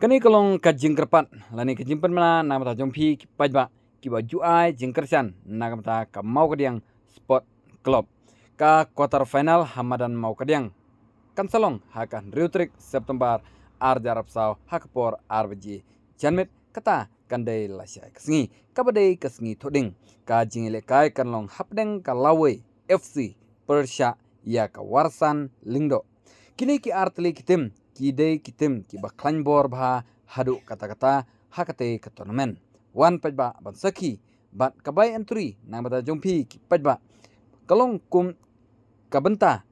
Kani kalong ka jingkerpat lani ka jimpen mana namata jompi ki pajba ki ba juai jingkersan nagamta ka mau kadiang sport club ka quarter final hamadan mau kadiang kan salong hakan riutrik September ar jarap saw hakapor arbji janmet kata kandai lasya kesngi kabadai kesngi thoding ka jingile kai kanlong hapdeng ka lawe FC Persha ya ka warsan lingdo kini ki artli kitim kidei kitim ki baklan bor bha hadu kata-kata hakate ke tournament wan pajba ban saki bat kabai entry namata jompi ki pajba kalong kum kabenta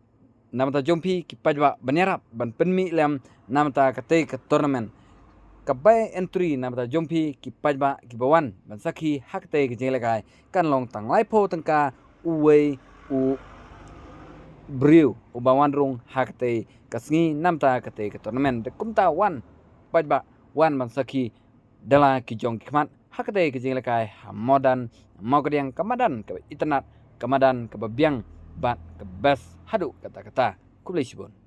namata jompi ki pajba banyarap ban penmi lem namata kate ke tournament kabai entry namata jompi ki pajba ki bawan ban saki hakate ke jelekai kan long tang laipo tangka uwe u Briu ubawan rung hakte kasngi namta kate ke tournament de kumta wan pajba wan mansaki dala ki jong kmat hakte ke jinglekai modan mau kadiang kamadan ke internet kamadan ke babiang bat ke best hadu kata-kata kublai shibun.